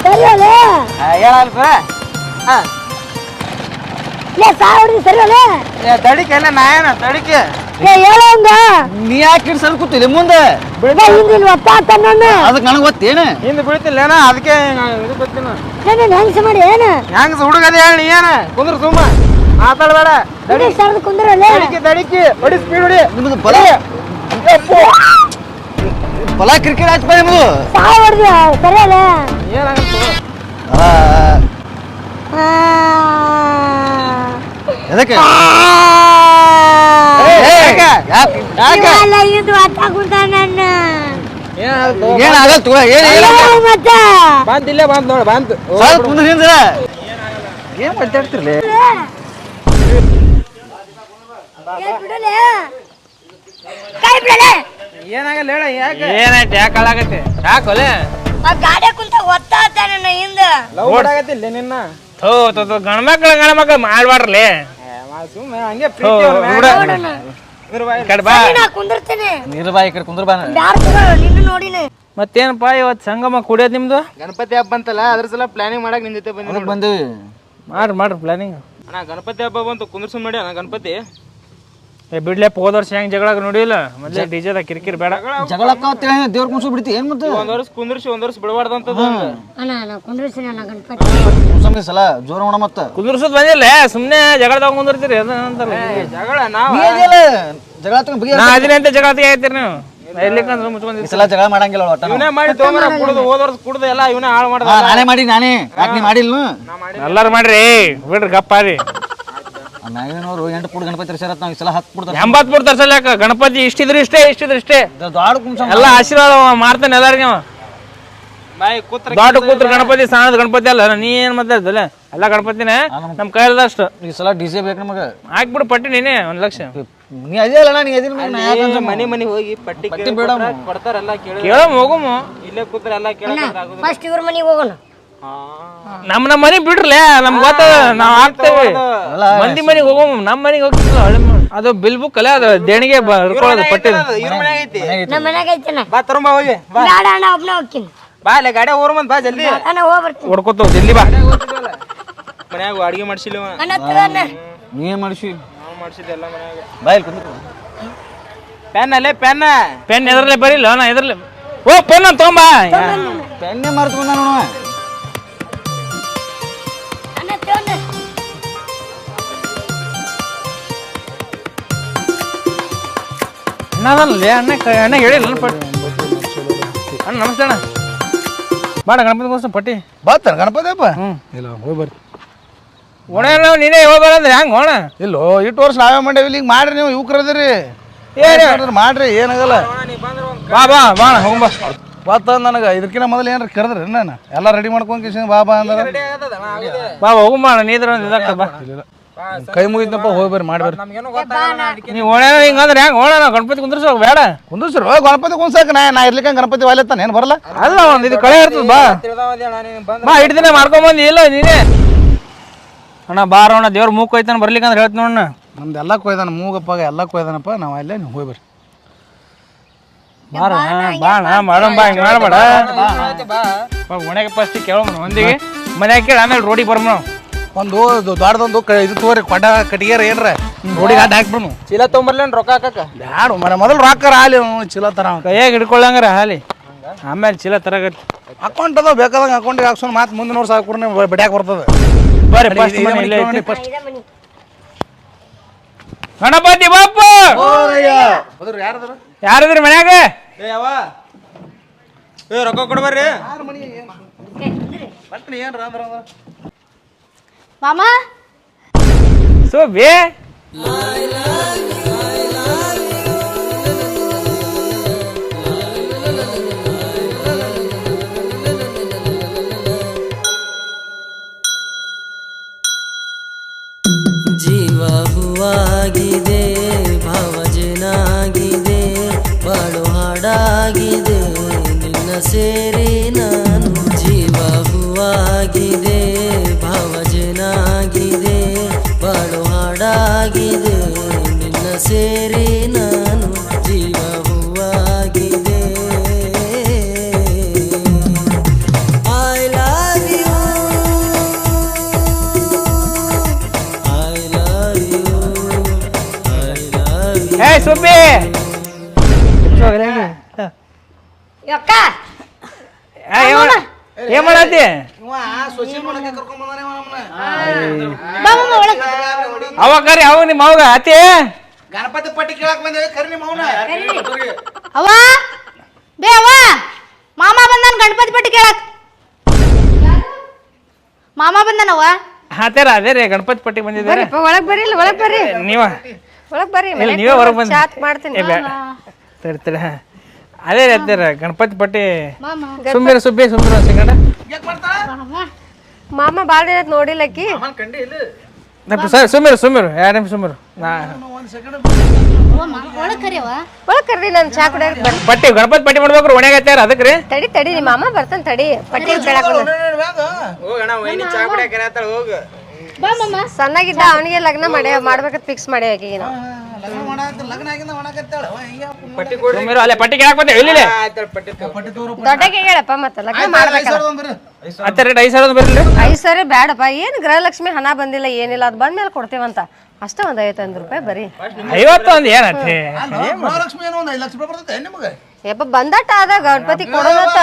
ಸರಿ ಅಲ್ಲ ಹೇಳಲ್ಪ ಸಾವಡ್ದು ಸರಿ ಅಲ್ಲ ದಡಿಕೆ ಎಲ್ಲ ನಾಯನ ದಡಿಕೆ ಹೇಳಂಗ ನೀ ಯಾಕೆ ಸರ್ ಕೂತಿಲ್ಲ ಮುಂದೆ ಅದಕ್ಕೆ ನನಗೆ ಗೊತ್ತೇನು ಹಿಂದೆ ಬೀಳ್ತಿಲ್ಲ ಏನ ಅದಕ್ಕೆ ಇದು ಗೊತ್ತಿನ ಹೆಂಗ್ಸ ಮಾಡಿ ಏನ ಹೆಂಗ್ ಹುಡುಗದ ಹೇಳಿ ಏನ ಕುಂದ್ರ ಸುಮ್ಮ ಮಾತಾಡಬೇಡ ಕುಂದ್ರಲ್ಲ ದಡಿಕೆ ದಡಿಕೆ ಹೊಡಿ ಸ್ಪೀಡ್ ಹೊಡಿ ನಿಮ್ದು ಬಲ ಕ್ರಿಕೆಟ್ ಆಯ್ತು ನಿಮ್ದು ಸಾವಡ್ದು ಸರಿ ಅಲ್ಲ ಏನಾಗತ್ತು ಎದಕ್ಕೆ ಏನಾಗತ್ತು ಬಂದಿಲ್ಲೇ ಬಂದ್ ನೋಡ ಬಂತು ಸ್ವಲ್ಪ ಮುಂದೆ ಹಿಂದೆ ಏನ್ ಮಾತಾಡ್ತಿರ್ಲಿ ಏನಾಗಲ್ಲ ಹೇಳ ಯಾಕೆ ಏನಾಯ್ತು ಯಾಕೆ ಹಾಳಾಗತ್ತೆ ಯಾಕೋಲೆ ಗಾಡಿ ಕುಂತ ಒತ್ತಾತ ನನ್ನ ಹಿಂದ ಲವ್ ಮಾಡಾಗತ್ತಿಲ್ಲ ನಿನ್ನ ಗಣಮಕ್ಳು ಮಾಡ್ಬಾರ್ಲಿ ಸುಮ್ಮನೆ ಹಂಗೆ ಪ್ರೀತಿ ಕುಂದಿರ್ತೇನೆ ನೀರು ಈ ಕಡೆ ಕುಂದ್ರ ಬಾ ನಿನ್ನ ನೋಡಿನ ಮತ್ತೇನಪ್ಪ ಇವತ್ತು ಸಂಗಮ ಕುಡಿಯೋದು ನಿಮ್ದು ಗಣಪತಿ ಹಬ್ಬ ಬಂತಲ್ಲ ಅದ್ರ ಸಲ ಪ್ಲಾನಿಂಗ್ ಮಾಡಕ್ ನಿನ್ ಜೊತೆ ಬಂದಿವಿ ಮಾಡ್ರಿ ಪ್ಲಾನಿಂಗ್ ಅಣ್ಣ ಗಣಪತಿ ಹಬ್ಬ ಬಂತು ಕುಂದ್ರಸು ನೋಡಿ ಅಣ್ಣ ಗಣಪತಿ ಬಿಡ್ಲೆಪ್ಪ ಹೋದ ವರ್ಷ ಹೆಂಗ್ ಜಗಳ ನೋಡಿಲ್ಲ ಮೊದ್ಲೇ ಡಿಜೆದ ಕಿರಿಕಿರಿ ಬೇಡ ಜಗಳಕ್ಕ ದೇವ್ರ ಕುಂಸು ಬಿಡ್ತಿ ಏನ್ ಮತ್ತೆ ಒಂದ್ ವರ್ಷ ಕುಂದ್ರಿಸಿ ಒಂದ್ ವರ್ಷ ಬಿಡಬಾರ್ದಂತದ ಗಣಪತಿ ಸಲ ಜೋರ ಮಾಡ ಮತ್ತ ಕುಂದ್ರಸೋದ್ ಬಂದಿಲ್ಲ ಸುಮ್ನೆ ಜಗಳದಾಗ ಕುಂದಿರ್ತೀರಿ ಅದಂತಲ್ಲ ಜಗಳ ನಾವ್ ಜಗಳ ನಾ ಅದಿನಂತೆ ಜಗಳ ತೆಗಿತೀರಿ ನೀವು ಎಲ್ಲಿಕಂದ್ರೆ ಮುಚ್ಕೊಂಡಿ ಸಲ ಜಗಳ ಮಾಡಂಗಿಲ್ಲ ಒಟ್ಟ ಇವನೇ ಮಾಡಿ ತಗೊಂಡ್ರ ಕುಡ್ದು ಹೋದ ವರ್ಷ ಕುಡ್ದು ಎಲ್ಲ ಇವನೇ ಹಾಳು ಮಾಡ್ದ ನಾನೇ ಮಾಡಿ ನಾನೇ ಯಾಕೆ ನೀ ಮಾಡಿಲ್ಲ ಎಲ್ಲಾರು ಮಾಡ್ರಿ ಬಿಡ್ರಿ ಗಪ್ಪಾರಿ ನಾವೇನೋರು 8 ಪುಡ್ ಗಣಪತಿ ತರ್ಸಾರತ್ ನಾವು ಈ ಸಲ 10 ಪುಡ್ 80 ಪುಡ್ ತರ್ಸಲ್ಯಾಕ ಗಣಪತಿ ಇಷ್ಟಿದ್ರು ಇಷ್ಟೇ ದೊಡ್ಡ ಕುಂಸ ಎಲ್ಲ ಆಶೀರ್ವಾದ ಮಾಡ್ತಾನೆ ಎಲ್ಲಾರಿಗೆ ದೊಡ್ಡ ಕೂತ್ರ ಗಣಪತಿ ಸಣ್ಣದ ಗಣಪತಿ ಅಲ್ಲ ನೀ ಏನ್ ಮಾತಾಡ್ದಲ್ಲ ಎಲ್ಲ ಗಣಪತಿನೇ ನಮ್ ಕೈಲದ ಅಷ್ಟು ಈ ಸಲ ಡಿಜೆ ಬೇಕು ನಮಗ ಹಾಕ್ಬಿಡು ಪಟ್ಟಿ ನೀನೆ 1 ಲಕ್ಷ ನೀ ಅದೇ ಅಲ್ಲ ನೀ ಅದಿನ ಮನೆ ಹೋಗಿ ಪಟ್ಟಿ ಬೇಡ ಕೊಡ್ತಾರಲ್ಲ ಕೇಳ ಹೋಗುಮ ಇಲ್ಲೇ ಕೂತ್ರ ಎಲ್ಲ ಕೇಳಕ್ ಫಸ್ಟ್ ಇವ್ರ ಮನೆಗೆ ಹೋಗೋಣ ನಮ್ಮ ಮನೆಗ್ ಬಿಡ್ರಲೇ ನಮ್ಗೆ ಗೊತ್ತ ನಾವ್ ಹಾಕ್ತೇವೆ ಮಂದಿ ಮನೆಗೆ ಹೋಗಮ್ ನಮ್ ಮನೆಗೆ ಹೋಗ್ತಿಲ್ಲ ಅದು ಬಿಲ್ ಬುಕ್ ಅಲ್ಲ ಅದು ದೇಣಿಗೆ ಬರ್ಕೊಳ್ಳೋದು ಪಟ್ಟಿ ಇವ್ರ ಮನ್ಯಾಗ ಐತಿ ನಮ್ಮ ಮನ್ಯಾಗ ಐತನ ಬಾ ತರುಂಬಾ ಹೋಗಿ ಬಾ ಬೇಡ ಅಣ್ಣ ಒಬ್ನ ಹೋಗ್ತೀನಿ ಬಾ ಅಲ್ಲೇ ಗಾಡಿ ಹೋರ್ ಮಂದ್ ಬಾ ಜಲ್ದಿ ಅಣ್ಣ ಹೋಗ್ ಬರ್ತೀನಿ ಹೊಡ್ಕೊತ ಜಲ್ದಿ ಬಾ ಮನ್ಯಾಗ ಅಡಿಗೆ ಮಾಡ್ಸಿಲ್ಲ ಅಣ್ಣ ತಗೋಣ ನೀ ಮಾಡಿಸಿ ನಾವು ಮಾಡ್ಸಿದ್ದೆ ಎಲ್ಲ ಮನ್ಯಾಗ ಬಾಯ್ ಕುಂದ್ರ ಪೆನ್ ಅಲ್ಲೇ ಪೆನ್ ಪೆನ್ ಎದ್ರಲ್ಲೇ ಬರಿಲ್ಲ ನಾ ಎದ್ರಲ್ಲೇ ಓ ಪೆನ್ ಅಂತ ತಗೊಂಬಾ ಪೆನ್ನೇ ಮರ್ತು ಬಂದ ನೋಡ ಅಣ್ಣ ತಗೋಣ ಅಣ್ಣದಲ್ಲೇ ಅಣ್ಣ ಹೇಳಿಲ್ಲ ಪಟ್ಟಿ ಅಣ್ಣ ನಮಸ್ತೆ ಅಣ್ಣ ಬಾಡ ಗಣಪತಿಗೋಸ್ಕರ ಪಟ್ಟಿ ಬರ್ತಾರ ಗಣಪತಿ ಹಬ್ಬ ಇಲ್ಲ ಹೋಗಿ ಬರ್ರಿ ಒಣ ನೀನೇ ಹೋಗಿ ಬರಂದ್ರೆ ಹೆಂಗ್ ಹೋಣ ಇಲ್ಲೋ ಇಟ್ಟು ವರ್ಷ ನಾವೇ ಮಾಡೇವಿ ಈಗ ಮಾಡ್ರಿ ನೀವು ಯುವಕರದಿರಿ ಮಾಡ್ರಿ ಏನಾಗಲ್ಲ ಬಾ ಬಾ ಬಾಣ ಹೋಗ್ಬಾ ಗೊತ್ತ ನನಗೆ ಇದಕ್ಕಿಂತ ಮೊದಲು ಏನಾರ ಕರೆದ್ರಿ ನಾನು ಎಲ್ಲ ರೆಡಿ ಮಾಡ್ಕೊಂಡ್ ಬಾಬಾ ಅಂದ್ರೆ ಬಾ ಹೋಗುಂಬ ನೀದ್ರ ಬಾ ಕೈ ಮುಗಿದ್ನಪ್ಪ ಹೋಗಿ ಬರ್ರಿ ಮಾಡ್ಬರ್ರಿ ನೀವು ಓಣ ಹಿಂಗಂದ್ರೆ ಹೆಂಗ್ ಓಣ ಗಣಪತಿ ಕುಂದ್ರಸ ಬೇಡ ಕುಂದ್ರಿ ಗಣಪತಿ ಕುಂದ್ಸಾಕ ನಾ ಇರ್ಲಿಕ್ಕ ಗಣಪತಿ ವಾಲೆತ್ತಾನ ಏನು ಬರಲ್ಲ ಅಲ್ಲ ಒಂದ್ ಇದು ಕಳೆ ಇರ್ತದ ಬಾ ಹಿಡ್ದಿನ ಮಾಡ್ಕೊಂಬಂದಿ ಇಲ್ಲ ನೀನೇ ಅಣ್ಣ ಬಾರೋಣ ದೇವ್ರ ಮೂಕ್ ಐತಾನ ಬರ್ಲಿಕ್ಕಂದ್ರೆ ಹೇಳ್ತ ನೋಡಣ್ಣ ನಮ್ದು ಎಲ್ಲ ಕೊಯ್ದಾನ ಮೂಗಪ್ಪಾಗ ಎಲ್ಲ ಕೊಯ್ದಾನಪ್ಪ ನಾವು ಅಲ್ಲೇ ನೀವು ಹೋಗಿ ಬರ್ರಿ ಬಾರ ಬಾಣ ಮಾಡೋಣ ಬಾ ಹಿಂಗೆ ಮಾಡಬೇಡ ಒಣಗೆ ಫಸ್ಟ್ ಕೇಳೋಣ ಒಂದಿಗೆ ಮನ್ಯಾಗ ಕೇಳಿ ಆಮೇಲೆ ರೋಡಿಗೆ ಬರ್ಮ ಒಂದು ದೊಡ್ಡದೊಂದು ಇದು ತೋರಿ ಕೊಡ ಕಟ್ಟಿಗೆರ ಏನ್ರ ರೋಡಿಗೆ ಅಡ್ಡ ಹಾಕ್ಬಿಡ್ನು ಚೀಲ ತೊಗೊಂಬರ್ಲೇನ್ ರೊಕ್ಕ ಹಾಕಕ್ಕ ಬ್ಯಾಡ ಮರ ಮೊದಲು ರೊಕ್ಕ ಹಾಲಿ ಚೀಲ ತರ ಕೈಯಾಗ ಹಿಡ್ಕೊಳ್ಳಂಗಾರ ಹಾಲಿ ಆಮೇಲೆ ಚೀಲ ತರಗತ್ತಿ ಅಕೌಂಟ್ ಅದಾವ ಬೇಕಾದಂಗೆ ಅಕೌಂಟಿಗೆ ಹಾಕ್ಸೋಣ ಮತ್ತೆ ಮುಂದಿನ ವರ್ಷ ಹಾಕ್ಬಿಡ್ನೆ ಬಡ್ಯಾಕ ಬರ್ತದೆ ಬರ್ರಿ ಫಸ್ಟ್ ಗಣಪತಿ ಬಾಪ ಯಾರದ್ರಿ ಮನ್ಯಾಗ ರೊಕ್ಕ ಕೊಡ್ಬರ್ರಿ ಮಾಮ ಸೋಬಿ ಜೀವ ಹೂವಾಗಿದೆ ಭಾವಜನಾಗಿದೆ ಬಾಳು ಹಾಡಾಗಿದೆ ನಿನ್ನ ಸೇರಿ ನಾನು ಜೀವ ಹೂವಾಗಿದೆ ಭಾವಜನಾಗಿದೆ ಬಾಳು ಹಾಡಾಗಿದೆ ನಿನ್ನ ಸೇರಿ ನಾನು ಜೀವ ಹೂವಾಗಿದೆ ಐ ಲವ್ ಅಕ್ಕ ಏನ್ ಮಾಡತ್ತಿ ಬಾ ಮಾಮ ಒಳಗ್ ಅವ ಕರಿ ಅವ ನಿಮ್ಮ ಅವಾಗ ಅತಿ ಗಣಪತಿ ಪಟ್ಟಿ ಕೇಳಕ್ ಬಂದೇವಿ ಕರಿ ನಿಮ್ಮ ಅವನ ಅವ್ವ ಬೇ ಅವ್ವ ಮಾಮ ಬಂದಾನ ಗಣಪತಿ ಪಟ್ಟಿ ಕೇಳಕ್ ಮಾಮ ಬಂದಾನವ್ವ ಹಾತೇರ ಅದೇ ರೀ ಗಣಪತಿ ಪಟ್ಟಿ ಬಂದಿದ್ದಾರೆ ಒಳಗ್ ಬರ್ರಿ ಇಲ್ಲ ಒಳಗ್ ಬರ್ರಿ ನೀವ ಒಳಗ್ ಬರ್ರಿ ಇಲ್ಲ ನೀವೇ ಹೊರಗೆ ಬಂದ ಚಾತ್ ಮಾಡ್ತೀನಿ ತರ್ತೀರ ಅದೇ ಅತ್ತೀರ ಗಣಪತಿ ಪಟ್ಟಿ ಮಾಮ ಸುಮ್ಮಿರ ಸುಬ್ಬಿ ಸುಮ್ಮಿರ ಸಿಂಗಣ್ಣ ಮಾಮ ಬಾಳ ದಿನ ನೋಡಿಲ್ಲಕ್ಕಿ ಸರ್ ಸುಮ್ಮಿರು 2 ನಿಮಿಷ ಸುಮ್ಮಿರು ಒಳಗ್ ಕರಿಯವ್ವ ಒಳಗ್ ಕರ್ರಿ ನನ್ ಚಾ ಕುಡಿಯಕ್ ಬರ್ರಿ ಪಟ್ಟಿ ಗಣಪತಿ ಪಟ್ಟಿ ಮಾಡ್ಬೇಕ್ರಿ ಒಣಗ ಐತಾರ ಅದಕ್ರಿ ತಡಿ ನಿಮ್ಮ ಮಾಮ ಬರ್ತಾನ ತಡಿ ಪಟ್ಟಿ ಕೇಳಕ್ ಹೋಗಣ ವೈನಿ ಚಾ ಕುಡಿಯಕ ಕರೆಯತ್ತಾಳ ಹೋಗ ಬಾ ಮಾಮ ಸಣ್ಣಗಿದ್ದ ಅವನಿಗೆ ಲಗ್ನ ಮಾಡ್ಬೇಕಂತ ಫಿಕ್ಸ್ ಮಾಡಿ ಆಕಿಗೆ ನಾವು ಲಗ್ನ ಆಗಿಂದ ಒಣಕತ್ತಾಳ ಪಟ್ಟಿ ಕೊಡ್ರಿ ಸುಮ್ಮಿರು ಅಲ್ಲೇ ಪಟ್ಟಿ ಕೇಳಕ್ ಬಂದೆ ಇಲ್ಲಿ ಆಯ್ತಾಳ ಪಟ್ಟಿ ದೊಡ್ಡಕ್ಕೆ ಹೇಳಪ್ಪ ಮತ್ತೆ ಲಗ್ನ ಮಾಡ್ಬೇಕಲ್ಲ ಅತ್ತ ರೇಟ್ 5,000 ಬರಲಿ 5,000 ಬ್ಯಾಡಪ್ಪ ಏನ್ ಗೃಹಲಕ್ಷ್ಮಿ ಹಣ ಬಂದಿಲ್ಲ ಏನಿಲ್ಲ ಅದ್ ಬಂದ್ಮೇಲೆ ಕೊಡ್ತೇವಂತ ಅಷ್ಟ ಒಂದ್ 500 ರೂಪಾಯಿ ಬರೀ 50 ಒಂದು ಏನತ್ತಿ ಮಹಾಲಕ್ಷ್ಮಿ ಏನೋ 5 ಲಕ್ಷ ರೂಪಾಯಿ ಬರ್ತೈತೆ ನಿಮಗೆ ಯಪ್ಪ ಬಂದಟ ಅದ ಗಣಪತಿ ಕೊಡೋದತ್ತ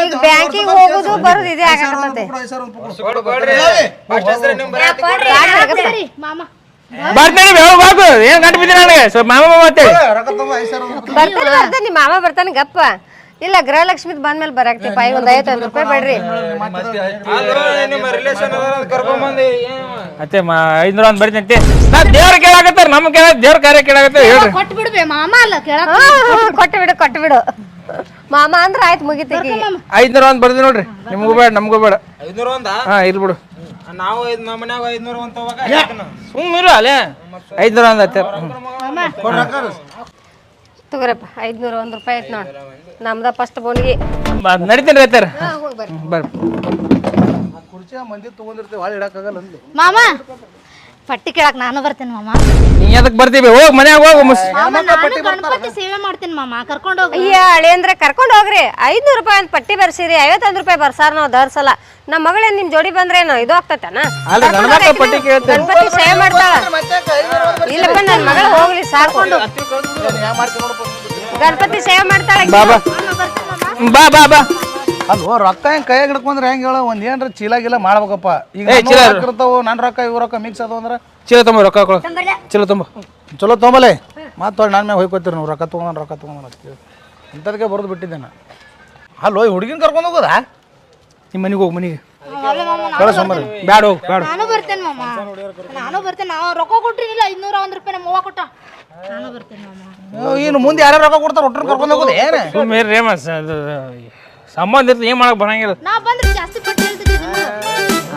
ಈಗ ಬ್ಯಾಂಕಿಗೆ ಹೋಗುದು ಬರೋದು ಇದೇ ಆಗತ್ತೆ ಸರಿ ಮಾಮ ಬರ್ತೀನಿ ಬಾಕು ಏನ್ ಗಂಟು ಬಿದ್ದಿ ನನಗೆ ಸ್ವಲ್ಪ ಮಾಮ ಅಂತೇಳಿ ಬರ್ತಾನೆ ನಿಮ್ಮ ಮಾಮ ಬರ್ತಾನೆ ಗಪ್ಪ ಇಲ್ಲ ಗೃಹಲಕ್ಷ್ಮಿ ಬಂದ್ಮೇಲೆ ಬರಾಕ್ತಿಪ್ಪ ಈಗ ಒಂದ್ 500 ರೂಪಾಯಿ ಬೇಡ್ರಿ ನಿಮ್ಮ ರಿಲೇಷನ್ ಕರ್ಕೊಂಡ್ ಬಂದಿ ಅತ್ತೆ 500 ಅಂತ ಬರೀತಂತೆ ನಾ ದೇವ್ರ ಕೇಳಾಕತ್ತಾರ ನಮ್ಮ ದೇವ್ರ ಕಾರ್ಯ ಕೇಳಾಕತ್ತಾರ ಹೇಳ್ರಿ ಕೊಟ್ಟು ಬಿಡ್ಬೇ ಮಾಮ ಅಲ್ಲ ಕೇಳಕ್ ಕೊಟ್ಟು ಬಿಡು ಮಾಮ ಅಂದ್ರ ಆಯ್ತು ಮುಗಿತೀಗಿ 500 ಅಂತ ಬರ್ದಿ ನೋಡ್ರಿ ನಿಮ್ಗೂ ಬೇಡ ನಮಗೂ ಬೇಡ 500 ಒಂದ ಹಾ ಇರ್ಲಿ ಬಿಡು ನಾವು ನಮ್ಮ ಮನ್ಯಾಗ 500 ಅಂತ ಹೋಗಾಕ ಸುಮ್ಮಿರು ಅಲ್ಲೇ 500 ಅಂತ ಅತ್ತೆ ತಗೋರಪ್ಪ 501 ರೂಪಾಯಿ ಆಯ್ತು ನೋಡ್ ನಮ್ದ ಫಸ್ಟ್ ಬೋಣಿಗೆ ನಡಿತೀನಿ ರೈತರ ಬರ್ರಿ ಕುರ್ಚಿ ಮಂದಿ ತಗೊಂಡಿರ್ತೀವಿ ಭಾಳ ಇಡಕ್ಕಾಗಲ್ಲ ಅಂದ್ಲಿ ಮಾಮ ಪಟ್ಟಿ ಕೇಳಕ್ ನಾನು ಬರ್ತೇನೆ ಮಾಮ ನೀ ಅದಕ್ಕೆ ಬರ್ತೀವಿ ಹೋಗ್ ಮನ್ಯಾಗ ಹೋಗು ಮಾಮ ನಾನು ಗಣಪತಿ ಸೇವೆ ಮಾಡ್ತೀನಿ ಮಾಮ ಕರ್ಕೊಂಡು ಹೋಗಿ ಅಯ್ಯ ಹಳೆ ಅಂದ್ರೆ ಕರ್ಕೊಂಡು ಹೋಗ್ರಿ 500 ರೂಪಾಯಿ ಅಂತ ಪಟ್ಟಿ ಬರ್ಸಿರಿ 51 ರೂಪಾಯಿ ಬರ್ಸಾರ ನಾವು ದರ್ಸಲ್ಲ ನಮ್ಮ ಮಗಳೇನ್ ನಿಮ್ ಜೋಡಿ ಬಂದ್ರೇನು ಇದು ಆಗ್ತೈತನ ಅಲ್ಲ ಗಣಪತಿ ಪಟ್ಟಿ ಕೇಳ್ತೇನೆ ಗಣಪತಿ ಸೇವೆ ಮಾಡ್ತಾಳ ಇಲ್ಲಪ್ಪ ನನ್ ಮಗಳು ಹೋಗ್ಲಿ ಸಾಕೊಂಡು ಗಣಪತಿ ಸೇವೆ ಮಾಡ್ತಾಳ ಬಾಬಾ ಬಾ ಬಾ ಬಾ ಅಲ್ವೋ ರೊಕ್ಕ ಹೆಂಗ್ ಕೈಯಾಗ ಹಿಡ್ಕೊಂಡ್ರೆ ಹೆಂಗ್ ಹೇಳ ಒಂದ್ ಏನ್ರ ಚೀಲ ಗಿಲ ಮಾಡ್ಬೇಕಪ್ಪ ಈಗ ಇರ್ತಾವ ನನ್ನ ರೊಕ್ಕ ಇವ್ ರೊಕ್ಕ ಮಿಕ್ಸ್ ಅದಾವ ಅಂದ್ರ ಚೀಲ ತುಂಬ ರೊಕ್ಕ ಕೊಡು ಚೀಲ ತುಂಬ ಚಲೋ ತೊಂಬಲೆ ಮತ್ತೆ ನನ್ನ ಮ್ಯಾಗ ಹೋಯ್ಕೋತೀರಿ ನೀವು ರೊಕ್ಕ ತೊಗೊಂಡ್ ಇಂಥದಕ್ಕೆ ಬರೋದು ಬಿಟ್ಟಿದ್ದೆ ನಾ ಅಲ್ಲೋ ಹುಡುಗಿನ ಕರ್ಕೊಂಡು ಹೋಗೋದಾ ನಿಮ್ಮ ಮನೆಗೆ ಹೋಗಿ ಮನೆಗೆ ಕಳಿಸಂಬರಿ ಬ್ಯಾಡ ಹೋಗಿ ಬ್ಯಾಡ ನಾನು ಬರ್ತೇನೆ ಮಾಮ ನಾನು ಬರ್ತೇನೆ ನಾವು ರೊಕ್ಕ ಕೊಟ್ರಿನಿಲ್ಲ 501 ರೂಪಾಯಿ ನಮ್ಮ ಅವ್ವ ಕೊಟ್ಟ ನಾನು ಬರ್ತೇನೆ ಮಾಮ ಇನ್ನು ಮುಂದೆ ಯಾರು ರೊಕ್ಕ ಕೊಡ್ತಾರ ಒಟ್ಟರು ಕರ್ಕೊಂಡು ಹೋಗೋದು ಏನು ಸುಮ್ಮನೆ ರೇಮಸ್ ಅದು ಸಂಬಂಧ ಇರ್ತದೆ ಏನು ಮಾಡಕ್ ಬರಂಗಿಲ್ಲ ನಾ ಬಂದ್ರೆ ಜಾಸ್ತಿ ಪಟ್ಟಿ ಹೇಳ್ತಿದ್ದೆ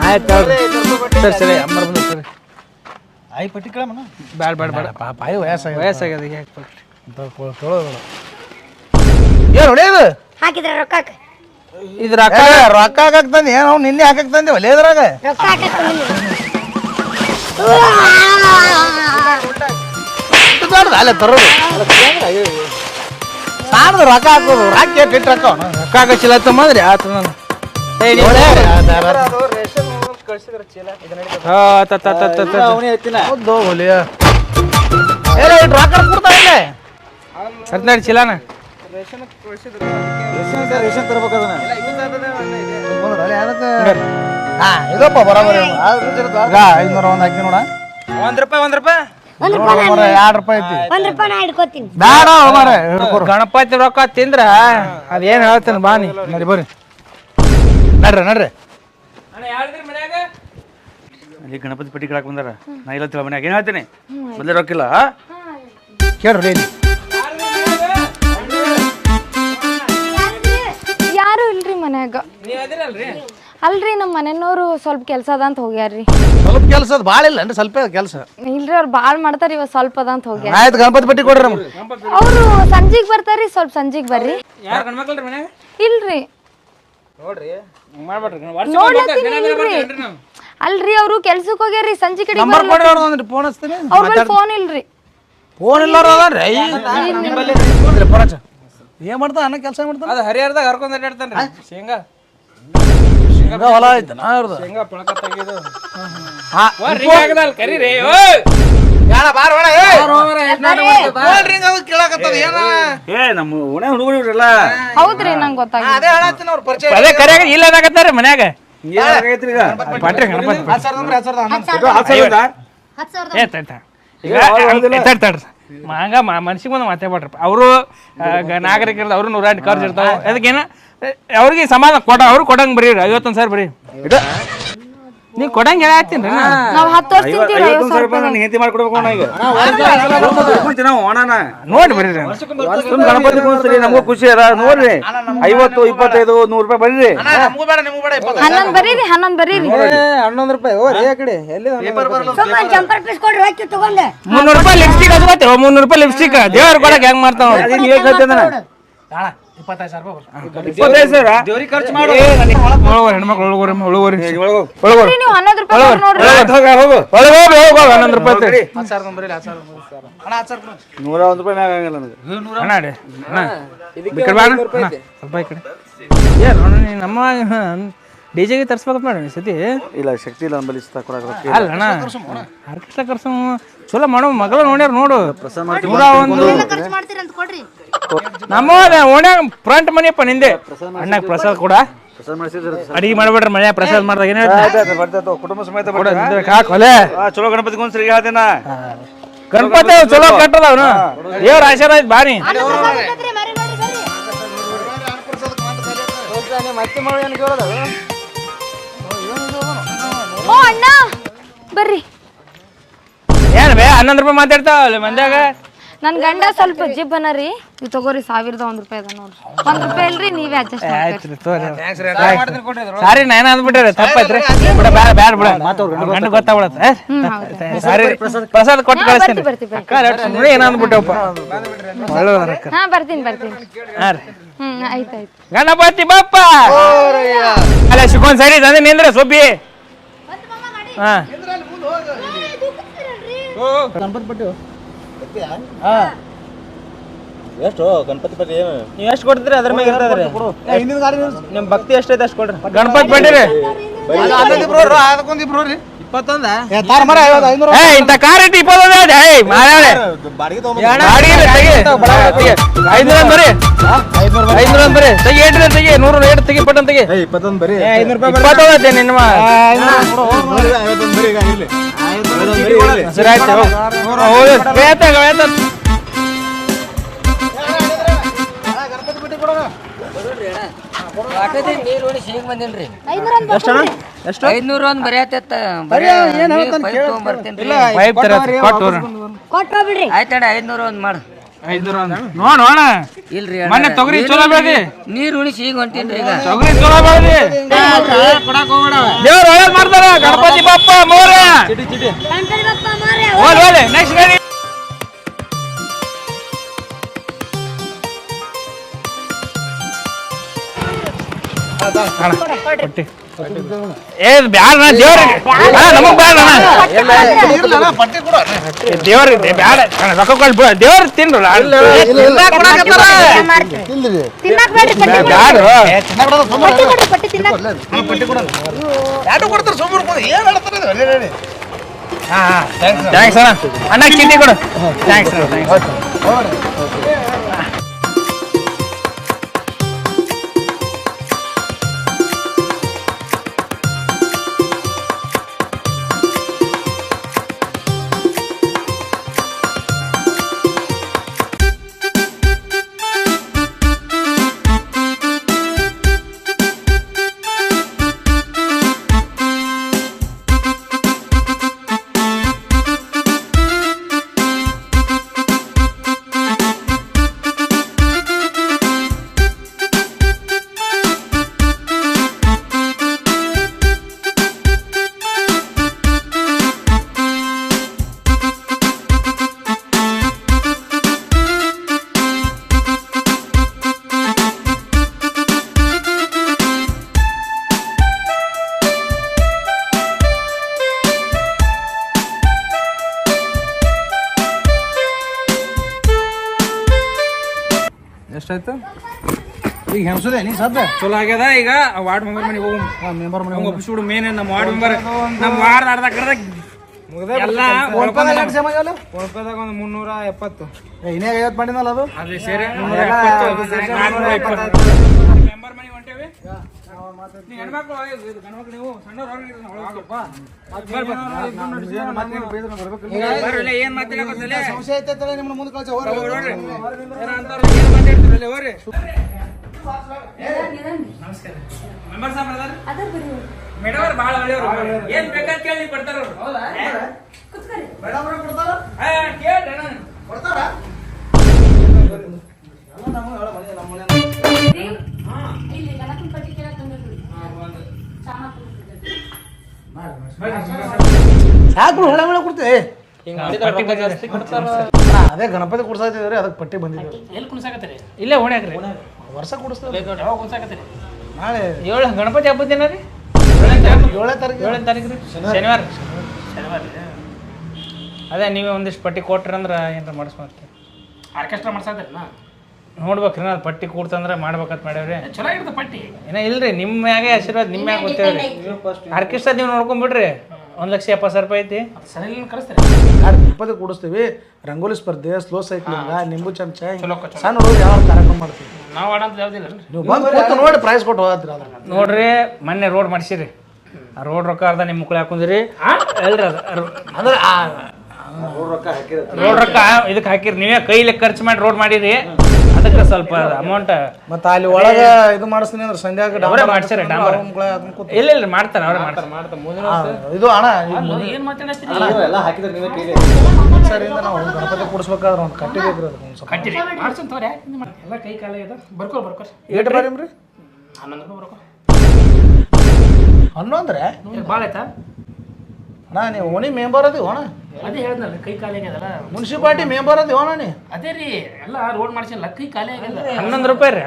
ಆಯ್ತು ಸರಿ ಅಮ್ಮರ ಬಂದು ಸರಿ ಆಯ್ ಪಟ್ಟಿ ಕೇಳಮ್ಮನ ಬ್ಯಾಡ ಬ್ಯಾಡ ಬೇಡ ಪಾಪ ಆಯ್ ವಯಸ್ಸಾಗಿ ವಯಸ್ಸಾಗ್ಯದ ಯಾಕೆ ಪಟ್ಟಿ ಏನು ಹೊಡೆಯೋದು ಹಾಕಿದ್ರೆ ರೊಕ್ಕಕ್ಕೆ ಇದು ರೊಕ್ಕ ರೊಕ್ಕ ಹಾಕಕ್ ತಂದೆ ಏನು ಅವ್ನು ನಿನ್ನೆ ಹಾಕಕ್ ತಂದೆ ಒಲೆ ಇದ್ರಾಗ ರೊಕ್ಕ ಹಾಕಕ್ಕೆ ಅಲ್ಲೇ ತರೋದು ಸಾಣದ ರೊಕ್ಕ ಹಾಕೋದು ರೊಕ್ಕ ಇಟ್ಟು ರೊಕ್ಕ ಅವನು ರೊಕ್ಕ ಹಾಕಿಲ್ಲ ತಮ್ಮಂದ್ರಿ ಆತು ನಾನು ರೊಕ್ಕ ಕೊಡ್ತಾ ಇಲ್ಲ ಹದಿನಾರು ಚೀಲನ ರೇಷನ್ ತರಬೇಕದನ್ನ ಹಾ ಇದಪ್ಪ ಬರೋಬರಿ 500 ಒಂದು ಹಾಕಿ ನೋಡ 1 ರೂಪಾಯಿ 2 ರೂಪಾಯಿ ಐತಿ 1 ರೂಪಾಯಿ ನಾ ಹಿಡ್ಕೋತೀನಿ ಬೇಡ ಮಾರೆ ಗಣಪತಿ ರೊಕ್ಕ ತಿಂದ್ರ ಅದೇನ್ ಹೇಳ್ತೇನೆ ಬಾನಿ ನಡಿ ಬರ್ರಿ ನಡ್ರಿ ಅಲ್ಲಿ ಗಣಪತಿ ಪಟ್ಟಿ ಕೇಳಕ್ ಬಂದಾರ ನಾ ಇಲ್ಲ ತಿಳ ಮನ್ಯಾಗ ಏನ್ ಹೇಳ್ತೀನಿ ಮೊದಲೇ ರೊಕ್ಕಿಲ್ಲ ಕೇಳ್ರಿ ಇಲ್ಲಿ ಯಾರು ಇಲ್ರಿ ಮನ್ಯಾಗ ಅಲ್ರಿ ನಮ್ಮ ಮನೆಯವ್ರು ಸ್ವಲ್ಪ ಕೆಲಸ ಅದ ಅಂತ ಹೋಗ್ಯಾರ್ರಿ ಸ್ವಲ್ಪ ಕೆಲಸ ಅದು ಭಾಳ ಇಲ್ಲ ಅಂದ್ರೆ ಸ್ವಲ್ಪ ಕೆಲಸ ಇಲ್ರಿ ಅವ್ರು ಬಾಳ್ ಮಾಡ್ತಾರ ಇವ ಸ್ವಲ್ಪ ಅದ ಅಂತ ಹೋಗ್ಯಾರ ಆಯ್ತು ಗಣಪತಿ ಪಟ್ಟಿ ಕೊಡ್ರಿ ನಮ್ಗೆ ಅವ್ರು ಸಂಜಿಗ್ ಬರ್ತಾರ್ರಿ ಸ್ವಲ್ಪ ಸಂಜಿಗ್ ಬರ್ರಿ ಯಾರು ಗಂಡ್ಮಕ್ಳ್ರಿ ಮನ್ಯಾಗ ಇಲ್ರಿ ನೋಡ್ರಿ ಮಾಡ್ಬೇಡ್ರಿ ನೋಡ್ಲತ್ತೀನಿ ಇಲ್ರಿ ಅಲ್ರಿ ಅವ್ರು ಕೆಲ್ಸಕ್ ಹೋಗ್ಯಾರ್ರಿ ಸಂಜೆ ಕಡೆ ನಂಬರ್ ಕೊಡ್ರಿ ಅವ್ರದ್ದು ಫೋನ್ ಹಚ್ತೀನಿ ಅವ್ರ ಬಳಿ ಫೋನ್ ಇಲ್ರಿ ಫೋನ್ ಇಲ್ಲಾರ ಅದಾರ್ರಿ ಫೋನ್ ಹಚ್ಚ ಏನ್ ಮಾಡ್ತಾ ಅನ್ನ ಕೆಲಸ ಮಾಡ್ತಾನ ಅದು ಹರಿಹರದಾಗ ಹರ್ಕೊಂಡ್ ಅಡ್ಡಾಡ್ತಾನ್ರಿ ಶೇಂಗಾ ಹೊಲ ಐತೆ ನಾ ಇವ್ರದ್ದು ಶೇಂಗಾ ಪಳಕ ತೆಗಿಯೋದು ಹಾ ಕರೀರಿ ಓಯ್ ಏ ನಮ್ಮ ಓಣೆ ಹುಡುಗರು ಇವ್ರೆಲ್ಲ ಹೌದ್ರಿ ನಂಗೆ ಗೊತ್ತಾಗ ಅದೇ ಹೇಳತ್ತೀನಿ ಅವ್ರ ಪರಿಚಯ ಅದೇ ಕರೆಯಾಗ ಇಲ್ಲ ಅನ್ನಕತ್ತಾರ ಮನ್ಯಾಗ ಏನಾಗೈತ್ರಿ ಈಗ ಪಾಟ್ರಿ ಗಣಪತಿ 10,000 ಏ ತಡ್ತ ಈಗ ತಡ್ರಿ ಹಂಗ ಮನ್ಸಿಗೆ ಒಂದು ಮಾತಾಡ್ರಿ ಅವರು ನಾಗರಿಕರದ ಅವ್ರು 108 ಖರ್ಚು ಇರ್ತಾವ ಅದಕ್ಕೇನ ಅವ್ರಿಗೆ ಸಮಾಧಾನ ಅವ್ರು ಕೊಡಂಗ್ ಬರೀ 51,000 ಬರೀ ನೀವ್ ಕೊಡಂಗ್ ಹೇಳತ್ತೀನಿ ನಾವ್ 10 ವರ್ಷ ತಿಂತೀವಿ 51,000 ರೂಪಾಯಿ ನಾನು ಹೆಂಡತಿ ಮಾಡ್ಕೊಡ್ಬೇಕು ಅಣ್ಣ ಈಗ ನಾವು ಓಣನ ನೋಡಿ ಬರ್ರಿ ಸುಮ್ ಗಣಪತಿ ಕುಣಿಸ್ರಿ ನಮಗೂ ಖುಷಿ ಅದ ನೋಡ್ರಿ 50 25 100 ರೂಪಾಯಿ ಬರ್ರಿ ನಮಗೂ ಬೇಡ ನಿಮಗೂ ಬೇಡ 11 ಬರೀರಿ 11 ಬರೀರಿ 11 ರೂಪಾಯಿ ಹೋರಿ ಆ ಕಡೆ ಎಲ್ಲಿ 300 ರೂಪಾಯಿ ಲಿಪ್ಸ್ಟಿಕ್ ಅದು ಗೊತ್ತೇ 300 ರೂಪಾಯಿ ಲಿಪ್ಸ್ಟಿಕ್ ದೇವ್ರ ಕೊಡಕ್ ಹೆಂಗ್ ಮಾಡ್ತಾವ ಅದೇನು ಹೇಗೆ ಹೇಳ್ತೇನೆ 25,000 ದೇವ್ರಿಗೆ ಖರ್ಚು ಮಾಡು ಹೆಣ್ಮಕ್ಳು ಒಳಗೋರಿ ನೀವು 11 ರೂಪಾಯಿ ನೋಡ್ರಿ ಹೋಗು 11 ರೂಪಾಯಿ 10,000 ಬರೀ 10,000 ಅಣ್ಣ 10,000 101 ರೂಪಾಯಿ ಮ್ಯಾಗ ಆಗಂಗಿಲ್ಲ ನನಗೆ ಅಣ್ಣ ಅಡಿ ಸ್ವಲ್ಪ ಈ ಕಡೆ ಏನು ನಮ್ಮ ಡಿಜೆಗೆ ತರ್ಸ್ಬೇಕಂತ ಮಾಡಿ ಸತಿ ಇಲ್ಲ ಶಕ್ತಿ ಇಲ್ಲ ನಂಬಲ್ಲಿ ಕೊಡಕ್ಕೆ ಅಲ್ಲ ಅಣ್ಣ ಆರ್ಕೆಸ್ಟ್ರಾ ಕರ್ಸ ಚಲೋ ಮಾಡೋ ಮಗಳ ನೋಡ್ಯಾರ ನೋಡು ಖರ್ಚು ಮಾಡ್ತೀರಿ ಅಂತ ಕೊಡ್ರಿ ನಮ್ಮ ಓಣ್ಯಾಗ ಫ್ರಂಟ್ ಮನೆಯಪ್ಪ ನಿಂದೆ ಅಣ್ಣಾಗ ಪ್ರಸಾದ ಕೂಡ ಪ್ರಸಾದ ಮಾಡಿಸಿದ್ರೆ ಅಡಿಗೆ ಮಾಡ್ಬೇಡ್ರಿ ಮನೆ ಪ್ರಸಾದ ಮಾಡ್ದಾಗ ಏನೇ ಬರ್ತೈತೆ ಕುಟುಂಬ ಸಮೇತ ಹಾಕೊಲೆ ಚಲೋ ಗಣಪತಿ ಕುಣಿಸ್ರಿ ಹೇಳ್ತೇನ ಗಣಪತಿ ಚಲೋ ಕಟ್ಟದ ಅವನು ದೇವ್ರ ಆಶೀರ್ವಾದ ಬಾನಿ ಮತ್ತೆ ಮಾಡೋ ಏನು ಕೇಳೋದ ಓ ಅಣ್ಣ ಬರ್ರಿ ಏನ್ ಬೇ 11 ರೂಪಾಯಿ ಮಾತಾಡ್ತಾವಲ್ಲ ಮಂದ್ಯಾಗ ನನ್ ಗಂಡ ಸ್ವಲ್ಪ ಜಿಬ್ ಅನರಿ ನೀವು ತಗೋರಿ 1,001 ರೂಪಾಯಿ ಅದ ನೋಡ್ರಿ 1 ರೂಪಾಯಿ ಇಲ್ರಿ ನೀವೇ ಅಡ್ಜಸ್ಟ್ ಮಾಡ್ತೀರಿ ಸಾರಿ ನಾನು ಅಂದ್ಬಿಟ್ರೆ ತಪ್ಪಾಯ್ತ್ರಿ ಬಿಡ ಬ್ಯಾಡ ಬಿಡ ಗಂಡ ಗೊತ್ತಾಗ್ಬಿಡತ್ತೆ ಸಾರಿ ಪ್ರಸಾದ ಕೊಟ್ಟು ಕಳಿಸ್ತೀನಿ ನೋಡಿ ಏನ ಅಂದ್ಬಿಟ್ಟವಪ್ಪ ಹಾ ಬರ್ತೀನಿ ಹಾ ರೀ ಆಯ್ತಾಯ್ತು ಗಣಪತಿ ಬಾಪ್ಪ ಅಲ್ಲ ಶಿಕೊಂಡ್ ಸರಿ ತಂದೆ ನಿಂದ್ರೆ ಸೊಬ್ಬಿ ಹಾ ಗಣಪತಿ ಪಟ್ಟಿ ಎಷ್ಟು ಗಣಪತಿ ಪಟ್ಟಿ ಏನು ನೀವು ಎಷ್ಟು ಕೊಡ್ತೀರಿ ಅದ್ರ ಮೇಲೆ ಇರ್ತದ್ರಿ ಹಿಂದಿನ ಗಾಡಿ ನಿಮ್ಮ ಭಕ್ತಿ ಎಷ್ಟೈತೆ ಅಷ್ಟು ಕೊಡ್ರಿ ಗಣಪತಿ ಪಟ್ಟಿರಿ ಅದಕ್ಕೊಂದಿಬ್ರು ರೀ 21 ತಾರ ಮರ 500 ಏ ಇಂತ ಕಾರ್ ಇಟ್ಟು 21 ಏಯ್ ಮಾರಾಳೆ ಬಾಡಿಗೆ ತೆಗಿ 500 ಬರೀ 500 ಬರೀ ತೆಗಿ ಏಟ್ರಿ ತೆಗಿ 100 ಏಟ್ ತೆಗಿ ಪಟ್ಟನ್ ತೆಗಿ 21 ಬರೀ 500 ರೂಪಾಯಿ 21 ನಿಮ್ಮ ಸರಿ ಆಯ್ತು ನೀರು ಉಣಿಸಿ ಈಗ ಬಂದೇನ್ರಿ 500 500 ಬರೆಯತ್ತ ಪೈಪ್ ತರ ಕೊಟ್ಟು ಆಯ್ತಣ್ಣ 500 ಒಂದು ಮಾಡು 500 ನೋಡ ಇಲ್ರಿ ಮೊನ್ನೆ ತೊಗರಿ ಚಲೋ ಬೆಳ್ದಿ ನೀರು ಉಣಿಸಿ ಈಗ ಹೊಂಟೇನ್ರಿ ಈಗ ತೊಗರಿ ಚಲೋ ಬೆಳ್ದಿ ದೇವ್ರ ಒಳ್ಳೇದ್ ಮಾಡ್ತಾರ ಗಣಪತಿ ಬಪ್ಪ ಮೋರೆ ಹೋಗ್ಲಿ ನೆಕ್ಸ್ಟ್ ಗಾಡಿ ಏ ಬ್ಯಾಡ ದೇವ್ರಿಗೆ ನಮಗ್ ಬ್ಯಾಡ ದೇವ್ರಿಗೆ ಬ್ಯಾಡ ರೊಕ್ಕ ಕೊಟ್ಟು ದೇವ್ರ ತಿನ್ರಲ್ಲ ಬ್ಯಾಡ ಥ್ಯಾಂಕ್ಸ್ ಅಣ್ಣ ಅಣ್ಣ ಚೀಟಿ ಕೊಡು ಥ್ಯಾಂಕ್ಸ್ ಎಷ್ಟಾಯ್ತು ಈಗ ಹೆಂಗಸುದೇ ನೀ ಸದ್ದ ಚಲೋ ಆಗ್ಯದ ಈಗ ವಾರ್ಡ್ ಮೆಂಬರ್ ಮನೆಗೆ ಹೋಗು ಮೆಂಬರ್ ಮನೆ ಒಪ್ಪಿಸ್ಬಿಡು ಮೇನ್ ನಮ್ಮ ವಾರ್ಡ್ ಮೆಂಬರ್ ನಮ್ಮ ವಾರ್ಡ್ ಅರ್ಧ ಕರ್ದ ಎಲ್ಲ ಫೋನ್ಪೇದಾಗ ಎಷ್ಟು ಸೇಮ್ ಆಗ್ಯಾವಲ್ಲ? ಫೋನ್ಪೇದಾಗ ಒಂದು 370. ಇನ್ನೇ 50 ಮಾಡಿದ್ನಲ್ಲ ಅದು ಅದು ಸೇರಿ ಮೆಂಬರ್ ಮನಿ ಹೊಂಟೇವಿ. ನೀವು ಹೆಣ್ಮಕ್ಳು ಗಂಡ್ಮಕ್ಳು ನೀವು ಸಣ್ಣವ್ರು ಏನ್ ಮಾತಾಡೋದಿಲ್ಲ ಸಂಶಯ ಐತೆ ನಿಮ್ಮನ್ನ ಮುಂದೆ ಕಳ್ಸ ಮೆಂಬರ್ ಸಾಹೇಬ್ ಮೇಡಮ್ ಅವ್ರು ಭಾಳ ಒಳ್ಳೆಯವರು. ಏನ್ ಬೇಕಂತ ಕೇಳಿ ಕೊಡ್ತಾರ ಅವ್ರು. ಕೇಳ್ರಿ ಸಾಕು ಹೊಳೆ ಹೊಳೆ ಕೊಡ್ತೀವಿ. ಜಾಸ್ತಿ ಕೊಡ್ತಾರ. ಅದೇ ಗಣಪತಿ ಕುಡ್ಸಾಯ್ತಿದ್ರಿ ಅದಕ್ಕೆ ಪಟ್ಟಿ ಬಂದಿದ್ದೀವಿ. ಎಲ್ಲಿ ಕುಣ್ಸಾಕತ್ತೀರಿ? ಇಲ್ಲೇ ಓಣ್ಯಾಕ್ರಿ. ವರ್ಷ ಕುಡಿಸ್ತೇವೆ. ಯಾವಾಗ ಕುಣ್ಸಾಕತ್ತೀರಿ? ನಾಳೆ 7 ಗಣಪತಿ ಹಬ್ಬದ ದಿನ ರೀ. 7ನೇ ತಾರೀಕು 7ನೇ ತಾರೀಕು ರೀ. ಶನಿವಾರ ಅದೇ ನೀವೇ ಒಂದಿಷ್ಟು ಪಟ್ಟಿ ಕೊಟ್ರಿ ಅಂದ್ರೆ ಏನಾರ ಮಾಡಿಸ್ಕೊಳ್ತೀವಿ. ಆರ್ಕೆಸ್ಟ್ರಾ ಮಾಡ್ಸಾಕ್ತೀರಿ ನೋಡ್ಬೇಕ್ರಿ. ಅದು ಪಟ್ಟಿ ಕೂಡ್ತಂದ್ರೆ ಮಾಡ್ಬೇಕಂತ ಮಾಡ್ಯಾವ್ರಿ. ಚಲೋ ಆಗಿರ್ತದೆ ಪಟ್ಟಿ. ಏನೋ ಇಲ್ರಿ ನಿಮ್ಮ ಮ್ಯಾಗೆ ಆಶೀರ್ವಾದ ನಿಮ್ಮ ಮ್ಯಾಗ ಗೊತ್ತೇವ್ರಿ. ಆರ್ಕೆಸ್ಟ್ರಾ ನೀವು ನೋಡ್ಕೊಂಡ್ಬಿಡ್ರಿ. 1,70,000 ಐತಿ. ಸರಿ ಕಳಿಸ್ತೀರಿ. ಗಣಪತಿ ಕೂಡಿಸ್ತೀವಿ. ರಂಗೋಲಿ ಸ್ಪರ್ಧೆ, ಸ್ಲೋ ಸೈಕ್ಲಿಂಗ್, ನಿಂಬು ಚಮಚ, ಸಣ್ಣ ಹುಡುಗರು ಯಾವ ಕಾರ್ಯಕ್ರಮ ಮಾಡ್ತೀವಿ. ನಾವು ಆಡಂತ ಯಾವ್ದಿಲ್ಲ ನೀವು ಬಂದು ಕೂತು ನೋಡಿ ಪ್ರೈಸ್ ಕೊಟ್ಟು ಹೋಗತ್ತೀರಿ. ಅದ್ರ ನೋಡ್ರಿ ಮೊನ್ನೆ ರೋಡ್ ಮಾಡಿಸಿರಿ. ಆ ರೋಡ್ ರೊಕ್ಕ ಅರ್ಧ ನಿಮ್ಮ ಮುಕ್ಳು ಹಾಕೊಂಡ್ರಿ ಎಲ್ರಿ ಅಂದ್ರೆ ರೋಡ್ ರೊಕ್ಕ ಇದಕ್ಕೆ ಹಾಕಿರಿ. ನೀವೇ ಕೈಲಿ ಖರ್ಚು ಮಾಡಿ ರೋಡ್ ಮಾಡಿರಿ. ಅದಕ್ಕೆ ಸ್ವಲ್ಪ ಅಮೌಂಟ್ ಮತ್ತೆ ಅಲ್ಲಿ ಒಳಗ ಇದು ಮಾಡಿಸ್ತೀನಿ ಅಂದ್ರೆ ಸಂಧ್ಯಾಗ ಅವರೇ ಮಾಡ್ಸಿರಿ. ಡಾಂಬರ್ ಇಲ್ಲ ಇಲ್ರಿ ಮಾಡ್ತಾರ ಅವ್ರೆ ಮಾಡ್ತಾರೆ. ಇದು ಅಣ್ಣ ಏನ್ ಮಾತಾಡ್ತೀರಿ? ಸರಿಯಿಂದ ನಾವು ಗಣಪತಿ ಕೂಡಿಸ್ಬೇಕಾದ್ರೆ ಒಂದು ಕಟ್ಟಿ ಬೇಕ್ರಿ. ಅದಕ್ಕೆ ಒಂದು ಸ್ವಲ್ಪ ಕಟ್ಟಿರಿ ಮಾಡ್ಸೋನ್ ತಗೋರಿ. ಎಲ್ಲ ಕೈ ಕಾಲ ಇದೆ. ಬರ್ಕೋರಿ. ಏಟ್ ಬಾರಿಮ್ರಿ? 11 ರೂಪಾಯಿ ಬರ್ಕೋ. 11 ಭಾಳ ಆಯ್ತಾ? ಅಣ್ಣ ನೀವು ಓಣಿ ಮೆಂಬರ್ ಅದೀವಿ ಅಣ್ಣ. ಅದೇ ಹೇಳ್ದಲ್ಲ ಕೈ ಖಾಲಿ ಆಗ್ಯದಲ್ಲ. ಮುನ್ಸಿಪಾಲ್ಟಿ ಮೆಂಬರ್ ಅದೀವಿ ಅಣ್ಣ ನೀ. ಅದೇ ರೀ ಎಲ್ಲ ರೋಡ್ ಮಾಡ್ಸಿಲ್ಲ ಕೈ ಖಾಲಿ ಆಗ್ಯದ. 11 ರೂಪಾಯಿ ರೀ.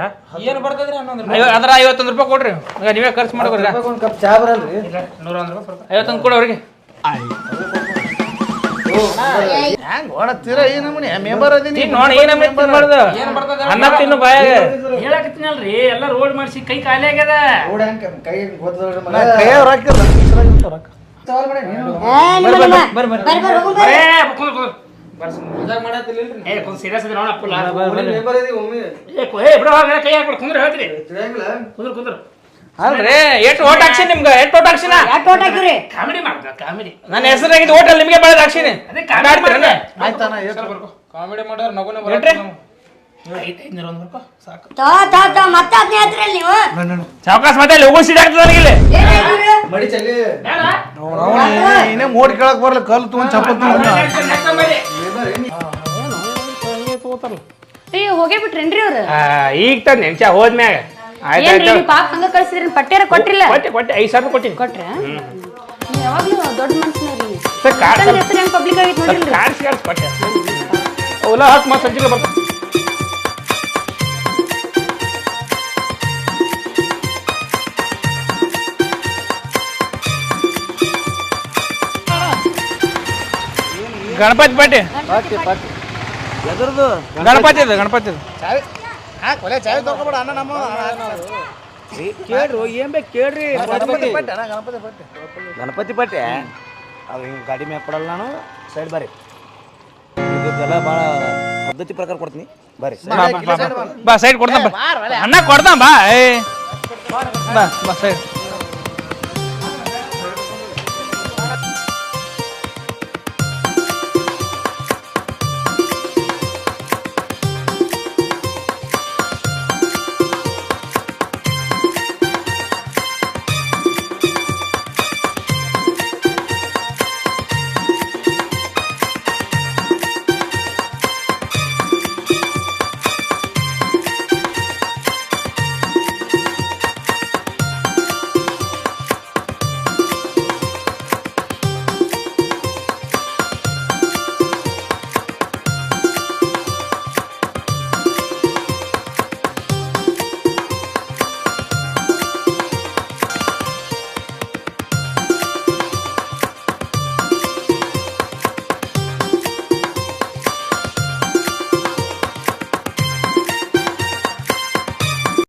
ಏನು ಬರ್ತದ್ರಿ 11 ರೂಪಾಯಿ? ಅದ್ರ 51 ರೂಪಾಯಿ ಕೊಡ್ರಿ. ಈಗ ನೀವೇ ಖರ್ಚು ಮಾಡ್ಕೊಡ್ರಿ. ಒಂದು ಕಪ್ ಚಾ ಬರಲ್ರಿ? 101 ರೂಪಾಯಿ 51 ಕೊಡು ಅವ್ರಿಗೆ. ಹ್ಯಾಂಗ ಓಣ ತೀರಾ ಈ ನಮೂನಿ ಮೆಂಬರ್ ಅದೀನಿ ನೋಡಿ ಏನ ಮಾಡ್ದು ಅನ್ನ ತಿನ್ನು ಬಾಯಾಗ ಹೇಳಕತ್ತೀನಲ್ರಿ. ಎಲ್ಲ ರೋಡ್ ಮಾಡ್ಸಿ ಕೈ ಖಾಲಿ ಆಗ್ಯದ. ಕೈಯವ್ರು ಹಾಕಿರಲ್ಲ ರೊಕ್ಕ ಸೀರಿಯಸ್ ನೋಡ ಕುಂದ್ರ ಅಲ್ರಿ ಎಷ್ಟು ಓಟ್ ಹಾಕ್ಸಿ ನಿಮ್ಗೆ? ಎಷ್ಟು ಓಟ್ ಹಾಕ್ಸಿನ? ಕಾಮಿಡಿ ಮಾಡ್ದ ಕಾಮಿಡಿ. ನನ್ನ ಹೆಸರಾಗಿದ್ದು ಓಟಲ್ಲಿ ನಿಮಗೆ ಬೆಳೆದ ಹಾಕ್ಸಿನಿ. ಕಾಮಿಡಿ ಮಾಡೋರು ನಗುನ ಸಾವಕಾಶ ಮತ್ತೆ ಲೋಗೋ ಸೀಟ್ ಆಗ್ತದ ನನಗಿಲ್ಲಿ. ಇನ್ನೇ ಮೋಡ್ ಕೇಳಕ್ ಬರ್ಲಿ ಕಲ್ ತಗೊಂಡ್ ಚಪ್ಪಲ್ ಹೋಗೇ ಬಿಟ್ರೇನ್ರಿ ಅವ್ರು? ಈಗ ತಂದ್ ನೆನ್ಚ ಹೋದ್ಮ್ಯಾಗ ಏನ್ರಿ ಪಾಪ ಹಂಗ ಕಳ್ಸಿದ್ರಿ? ಪಟ್ಟಿಯಾರ ಕೊಟ್ಟಿಲ್ಲ? ಕೊಟ್ಟೆ 5,000 ರೂಪಾಯಿ ಕೊಟ್ಟಿನಿ. ಕೊಟ್ರೆ ನೀವು ಯಾವಾಗ್ಲೂ ದೊಡ್ಡ ಮನುಷ್ಯನಾರಿ. ಪಬ್ಲಿಕ್ ಆಗಿತ್ತು ನೋಡಿಲ್ರಿ? ಕಾರ್ಸ್ ಕೊಟ್ಟೆ ಓಲಾ ಹಾಕಿ ಮತ್ತೆ ಸಂಜೆಗೆ ಬರ್ತೀನಿ. ಗಣಪತಿ ಪಟ್ಟಿ ಗಣಪತಿ ಚಾವಿ ತಗೋಬೇಡ ಅಣ್ಣ. ನಮ್ಮ ಕೇಳ್ರಿ ಏನ್ ಬೇಕು ಕೇಳ್ರಿ. ಗಣಪತಿ ಗಣಪತಿ ಪಟ್ಟೆ ಅದು ಹಿಂಗೆ ಗಾಡಿ ಮ್ಯಾಗ ಕೊಡಲ್ಲ. ನಾನು ಸೈಡ್ ಬರ್ರಿ. ಇದೆಲ್ಲ ಭಾಳ ಪದ್ಧತಿ ಪ್ರಕಾರ ಕೊಡ್ತೀನಿ. ಬರ್ರಿ ಬಾ ಸೈಡ್ ಕೊಡ್ತಾನ. ಅಣ್ಣ ಕೊಡ್ತಾನ ಬಾ. ಬಾ ಸೈಡ್